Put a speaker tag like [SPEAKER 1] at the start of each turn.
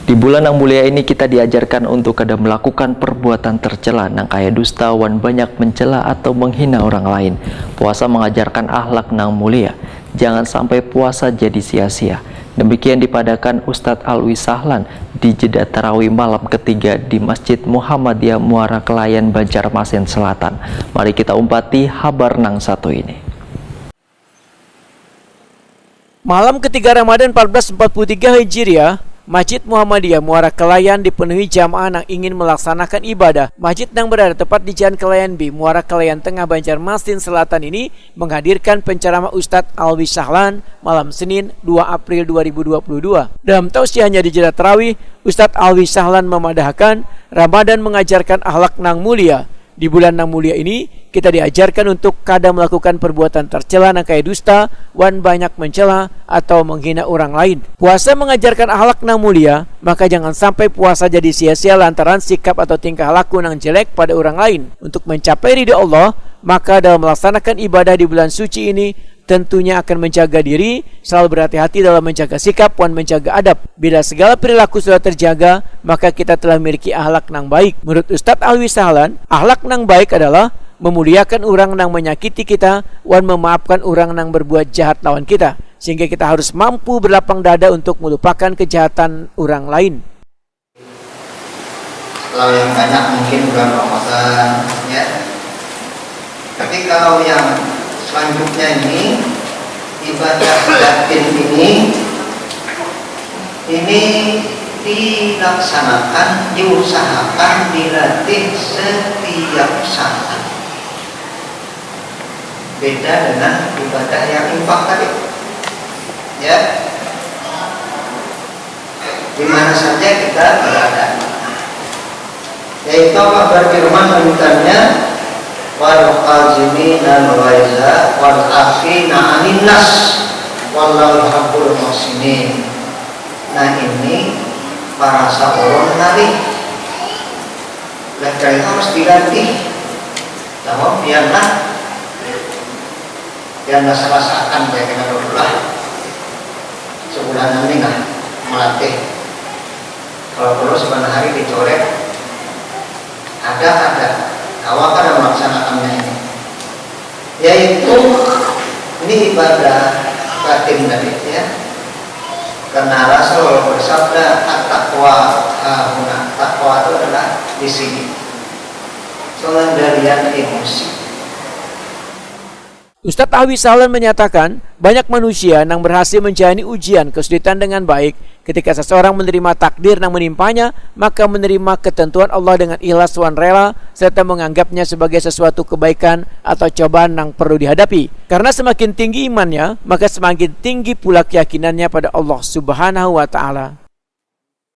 [SPEAKER 1] Di bulan yang mulia ini kita diajarkan untuk kada melakukan perbuatan tercela, nang kaya dusta, wan banyak mencela atau menghina orang lain. Puasa mengajarkan akhlak nang mulia. Jangan sampai puasa jadi sia-sia. Demikian dipadakan Ustadz Alwi Sahlan di jeda tarawih malam ketiga di Masjid Muhammadiyah Muara Kelayan, Banjarmasin Selatan. Mari kita umpati habar nang satu ini.
[SPEAKER 2] Malam ketiga Ramadan 1443 Hijriah, Masjid Muhammadiyah Muara Kelayan dipenuhi jamaah yang ingin melaksanakan ibadah. Masjid yang berada tepat di Jalan Kelayan B, Muara Kelayan Tengah, Banjarmasin Selatan ini menghadirkan penceramah Ustadz Alwi Sahlan malam Senin 2 April 2022. Dalam tausiahnya di jeda tarawih, Ustadz Alwi Sahlan memadahkan Ramadan mengajarkan akhlak nang mulia. Di bulan nang mulia ini, kita diajarkan untuk kada melakukan perbuatan tercela nang kaya dusta, wan banyak mencela atau menghina orang lain. Puasa mengajarkan akhlak nang mulia, maka jangan sampai puasa jadi sia-sia lantaran sikap atau tingkah laku nang jelek pada orang lain. Untuk mencapai ridha Allah, maka dalam melaksanakan ibadah di bulan suci ini, tentunya akan menjaga diri, selalu berhati-hati dalam menjaga sikap dan menjaga adab. Bila segala perilaku sudah terjaga, maka kita telah memiliki akhlak nang baik. Menurut Ustadz Alwi Sahlan, akhlak nang baik adalah memuliakan orang nang menyakiti kita dan memaafkan orang nang berbuat jahat lawan kita, sehingga kita harus mampu berlapang dada untuk melupakan kejahatan orang lain.
[SPEAKER 3] Kalau yang banyak mungkin bulan Ramadan, ya. Tapi kalau yang selanjutnya ini ibadah batin ini dilaksanakan, diusahakan, dilatih setiap saat. Beda dengan ibadah yang infak tadi, ya. Di mana saja kita berada, yaitu Allah berfirman lanjutannya, wal qazimina al-ghaiza wal afina 'anil nas wallahu yuhibbul muhsinin. Nah, ini para sahabat menarik. Mereka itu harus dilatih. Bahwa biarlah salah-salahan kayak kita berdoa sebulan ini nggak melatih. Kalau perlu sebentar hari dicoret. Ada awal pada melaksanakannya ini, yaitu ini ibadah batin tadi, ya. Karena Rasul bersabda, at-taqwa hahuna, takwa itu adalah di sini, pengendalian emosi.
[SPEAKER 2] Ustadz Alwi Sahlan menyatakan, banyak manusia yang berhasil menjalani ujian kesulitan dengan baik. Ketika seseorang menerima takdir yang menimpanya, maka menerima ketentuan Allah dengan ikhlas dan rela, serta menganggapnya sebagai sesuatu kebaikan atau cobaan yang perlu dihadapi. Karena semakin tinggi imannya, maka semakin tinggi pula keyakinannya pada Allah Subhanahu wa Ta'ala.